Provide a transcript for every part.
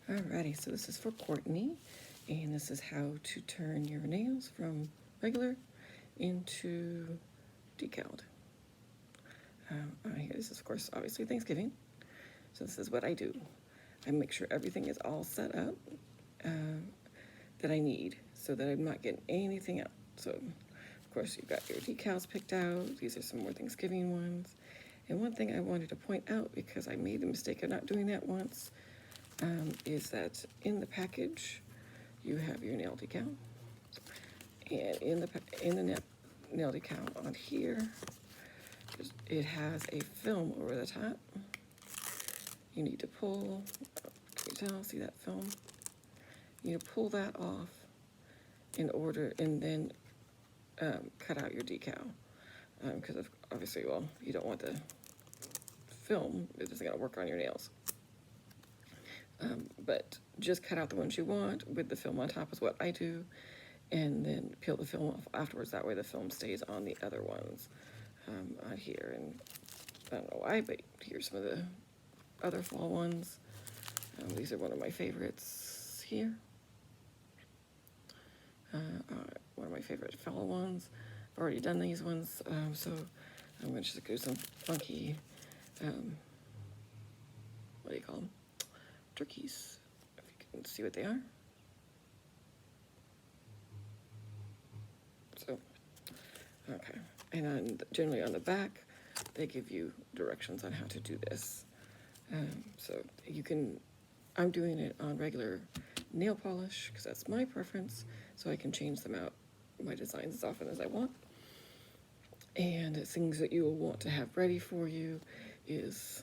Alrighty, so this is for Courtney, and this is how to turn your nails from regular into decaled. Here, this is, of course, obviously Thanksgiving, so this is what I do. I make sure everything is all set up that I need so that I'm not getting anything out. So, of course, you've got your decals picked out. These are some more Thanksgiving ones. And one thing I wanted to point out, because I made the mistake of not doing that once, is that in the package you have your nail decal, and in the nail decal on here it has a film over the top. You need to pull, can you tell, see that film? You need to pull that off in order, and then cut out your decal, because obviously, well, you don't want the film, it isn't going to work on your nails. But just cut out the ones you want with the film on top is what I do, and then peel the film off afterwards. That way the film stays on the other ones on here. And I don't know why, but here's some of the other fall ones. These are one of my favorites here. One of my favorite fall ones. I've already done these ones, so I'm going to just do some funky, what do you call them? Turkeys, if you can see what they are. So, okay, and generally on the back, they give you directions on how to do this. So you can, I'm doing it on regular nail polish because that's my preference, so I can change them out, my designs, as often as I want. And things that you will want to have ready for you is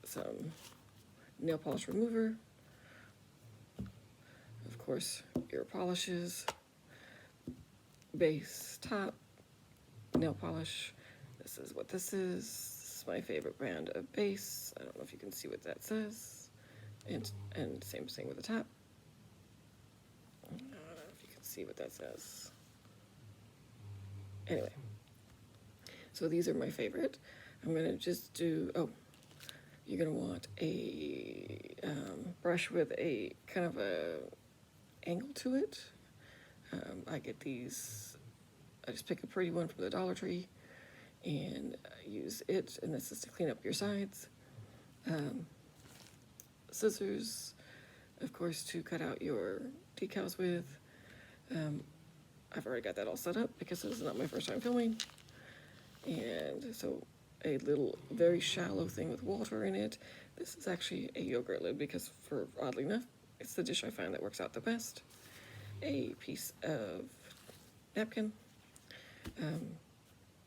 some nail polish remover, of course, your polishes, base, top, nail polish. This is what this is. This is my favorite brand of base. I don't know if you can see what that says. And same thing with the top. I don't know if you can see what that says. Anyway, so these are my favorite. I'm gonna just do, you're gonna want a brush with a kind of a angle to it. I get these, I just pick a pretty one from the Dollar Tree and use it, and this is to clean up your sides. Scissors, of course, to cut out your decals with. I've already got that all set up because this is not my first time filming. And so a little very shallow thing with water in it. This is actually a yogurt lid because, for oddly enough, it's the dish I find that works out the best. A piece of napkin,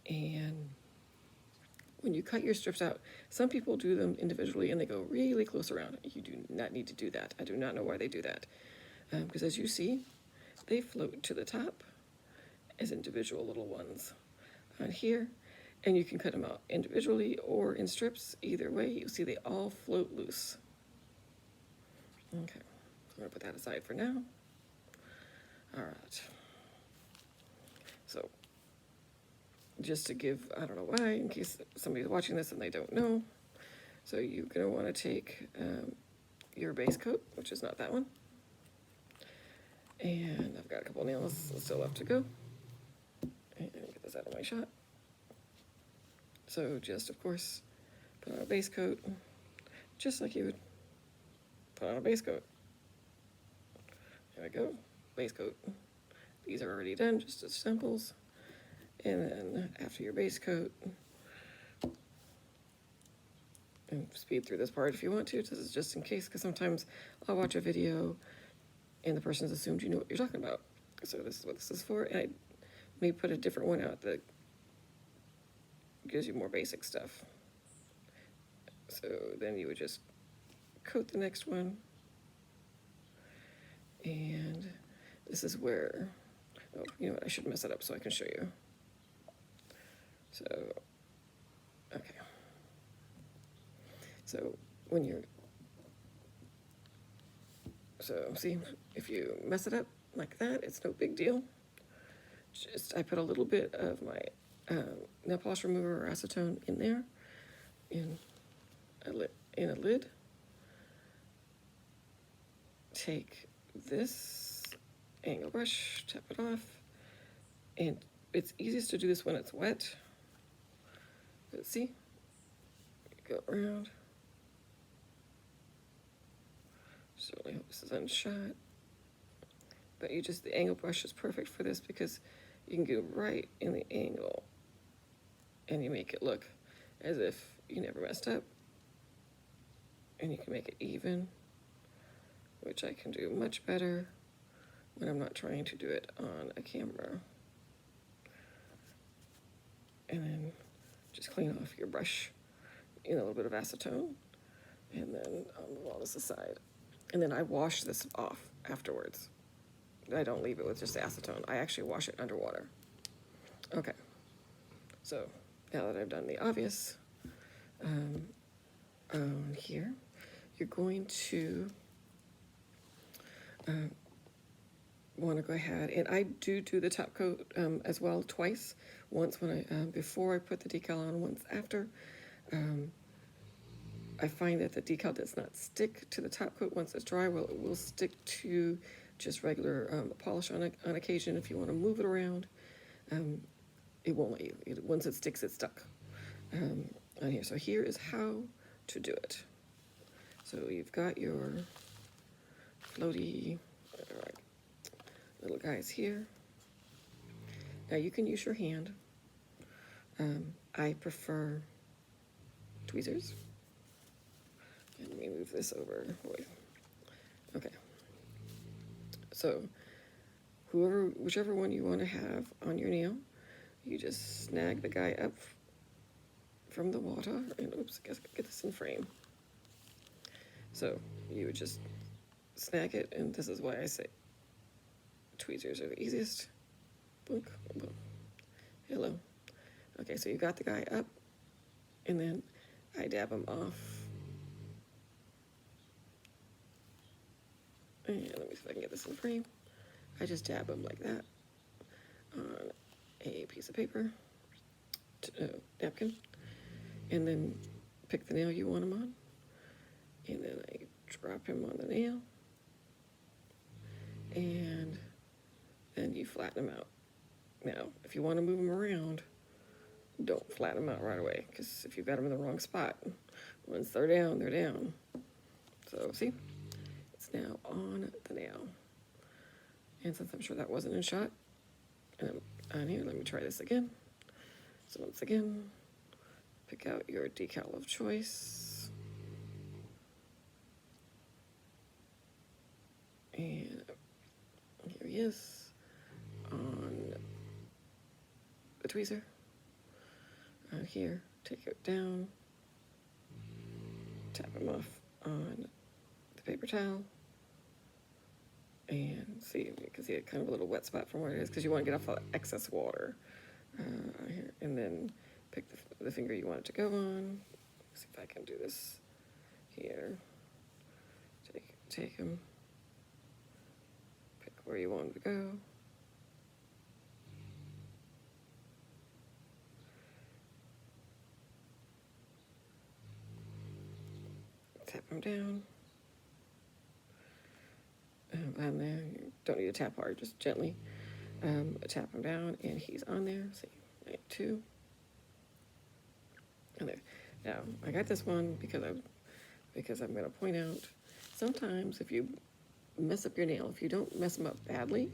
and when you cut your strips out, some people do them individually and they go really close around. You do not need to do that. I do not know why they do that, because as you see, they float to the top as individual little ones on here. And you can cut them out individually or in strips. Either way, you'll see they all float loose. Okay, so I'm gonna put that aside for now. All right. So, just to give, I don't know why, in case somebody's watching this and they don't know. So you're gonna wanna take your base coat, which is not that one. And I've got a couple nails still left to go. And get this out of my shot. So just, of course, put on a base coat, just like you would put on a base coat. There we go, base coat. These are already done, just as samples. And then after your base coat, and speed through this part if you want to. This is just in case, because sometimes I'll watch a video and the person's assumed you know what you're talking about. So this is what this is for, and I may put a different one out that gives you more basic stuff. So then you would just coat the next one. And this is where, oh, you know what, I should mess it up so I can show you. So, okay. So when you're, so see, if you mess it up like that, it's no big deal. Just, I put a little bit of my nail polish remover or acetone in there, in a lid, take this angle brush, tap it off, and it's easiest to do this when it's wet. But see, go around. Certainly hope this is unshot. But the angle brush is perfect for this because you can go right in the angle and you make it look as if you never messed up. And you can make it even, which I can do much better when I'm not trying to do it on a camera. And then just clean off your brush in a little bit of acetone. And then I'll move all this aside. And then I wash this off afterwards. I don't leave it with just acetone. I actually wash it underwater. Okay. So now that I've done the obvious, here, you're going to want to go ahead, and I do the top coat as well twice. Once when I before I put the decal on, once after. I find that the decal does not stick to the top coat once it's dry. Well, it will stick to just regular polish on occasion. If you want to move it around, it won't let you. Once it sticks, it's stuck on here. So here is how to do it. So you've got your floaty little guys here. Now you can use your hand. I prefer tweezers. And let me move this over. Okay. So whichever one you want to have on your nail, you just snag the guy up from the water, and oops, I guess I get this in frame. So you would just snag it, and this is why I say tweezers are the easiest. Boom, boom. Hello. Okay, so you got the guy up, and then I dab him off. And let me see if I can get this in frame. I just dab him like that on a piece of paper, napkin, and then pick the nail you want him on, and then I drop him on the nail, and then you flatten him out. Now, if you want to move him around, don't flatten them out right away, because if you've got them in the wrong spot, once they're down, they're down. So see, it's now on the nail. And since I'm sure that wasn't in shot, and I'm on here, let me try this again. So once again, pick out your decal of choice. And here he is on the tweezer. On here, take it down, tap him off on the paper towel, and see, you can see a kind of a little wet spot from where it is, because you want to get off all the excess water here, and then pick the finger you want it to go on. See if I can do this here. Take him, pick where you want him to go. Tap him down. And then you don't need to tap hard, just gently tap him down, and he's on there. See, 2. And there. Now I got this one because I'm going to point out sometimes if you mess up your nail, if you don't mess them up badly,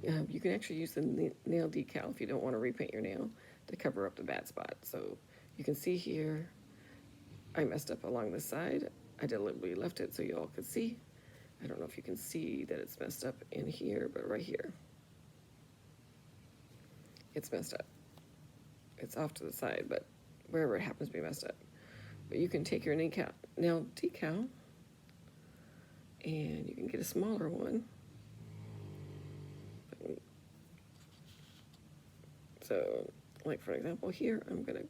you can actually use the nail decal if you don't want to repaint your nail to cover up the bad spot. So you can see here, I messed up along the side. I deliberately left it so you all could see. I don't know if you can see that it's messed up in here, but right here, it's messed up. It's off to the side, but wherever it happens to be messed up. But you can take your nail decal, and you can get a smaller one. So, like for example here, I'm gonna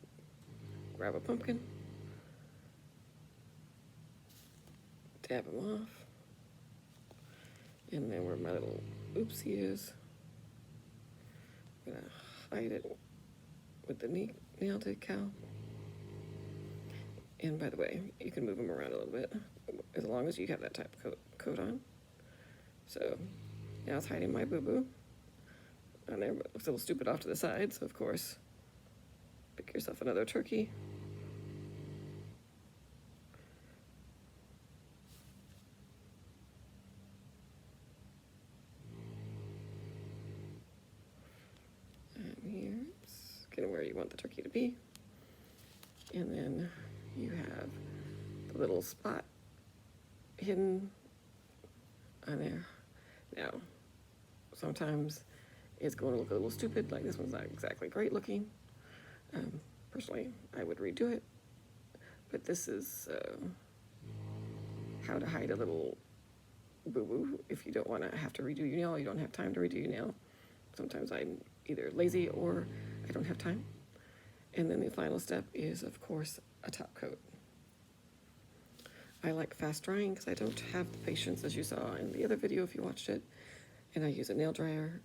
grab a pumpkin, dab him off, and then where my little oopsie is, I'm gonna hide it with the nail decal. And by the way, you can move them around a little bit as long as you have that type of coat on. So now it's hiding my boo-boo on there, but it looks a little stupid off to the side, so of course, pick yourself another turkey. And here's kind of where you want the turkey to be. And then you have the little spot hidden on there. Now, sometimes it's going to look a little stupid, like this one's not exactly great looking. Personally, I would redo it, but this is how to hide a little boo-boo if you don't want to have to redo your nail, you don't have time to redo your nail. Sometimes I'm either lazy or I don't have time. And then the final step is, of course, a top coat. I like fast drying because I don't have the patience, as you saw in the other video if you watched it, and I use a nail dryer.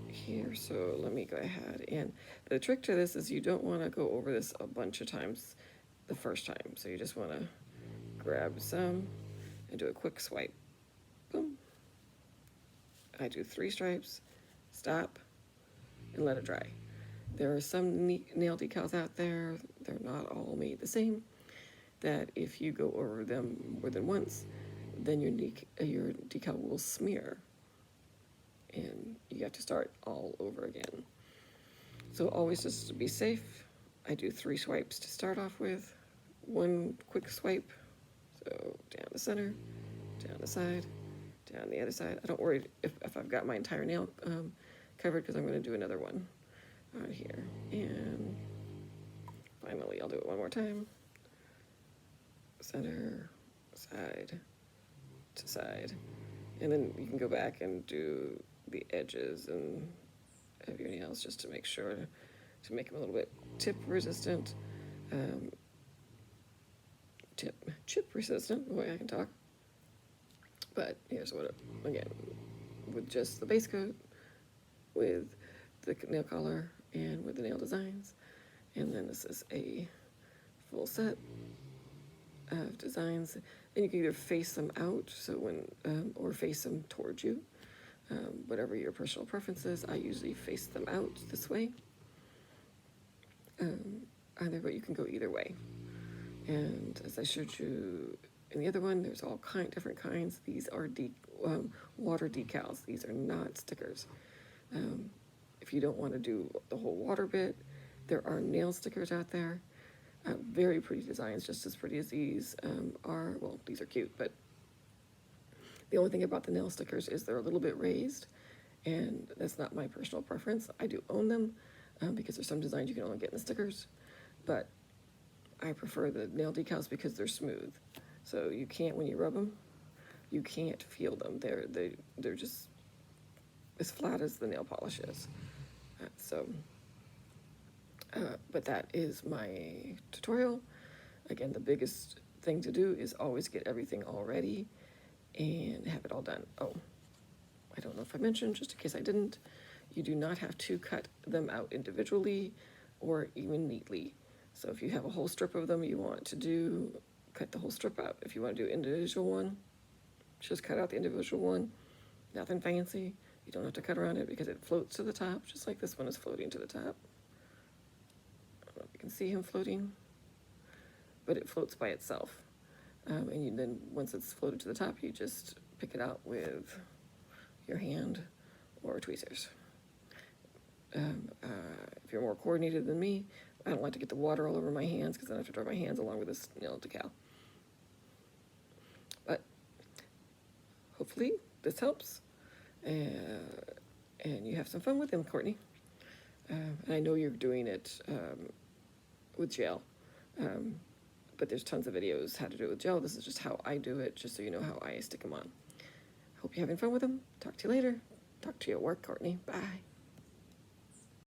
Here, so let me go ahead, and the trick to this is you don't want to go over this a bunch of times the first time, so you just want to grab some and do a quick swipe. Boom. I do 3 stripes, stop, and let it dry. There are some nail decals out there, they're not all made the same, that if you go over them more than once, then your decal will smear, and you have to start all over again. So always, just to be safe, I do 3 swipes to start off with, 1 quick swipe, so down the center, down the side, down the other side. I don't worry if I've got my entire nail covered, because I'm going to do another one on here. And finally, I'll do it one more time. Center, side to side. And then you can go back and do the edges and of your nails just to make sure to make them a little bit tip resistant. Chip resistant, the way I can talk. But here's what again, with just the base coat, with the nail color, and with the nail designs. And then this is a full set of designs. And you can either face them out, so when or face them towards you, whatever your personal preference is. I usually face them out this way. Either, but you can go either way. And as I showed you in the other one, there's all different kinds. These are water decals. These are not stickers. If you don't want to do the whole water bit, there are nail stickers out there. Very pretty designs, just as pretty as these are. Well, these are cute, but the only thing about the nail stickers is they're a little bit raised, and that's not my personal preference. I do own them because there's some designs you can only get in the stickers, but I prefer the nail decals because they're smooth. So you can't, when you rub them, you can't feel them. They're just as flat as the nail polish is. But that is my tutorial. Again, the biggest thing to do is always get everything all ready and have it all done. Oh, I don't know if I mentioned, just in case I didn't, you do not have to cut them out individually or even neatly. So if you have a whole strip of them you want to do, cut the whole strip out. If you want to do individual one, just cut out the individual one. Nothing fancy. You don't have to cut around it because it floats to the top, just like this one is floating to the top. I don't know if you can see him floating, but it floats by itself. And then once it's floated to the top, you just pick it out with your hand or tweezers. If you're more coordinated than me, I don't like to get the water all over my hands because then I have to dry my hands along with this nail decal. But hopefully this helps, and you have some fun with them, Courtney. And I know you're doing it with gel, but there's tons of videos how to do it with gel. This is just how I do it, just so you know how I stick them on. Hope you're having fun with them. Talk to you later. Talk to you at work, Courtney. Bye.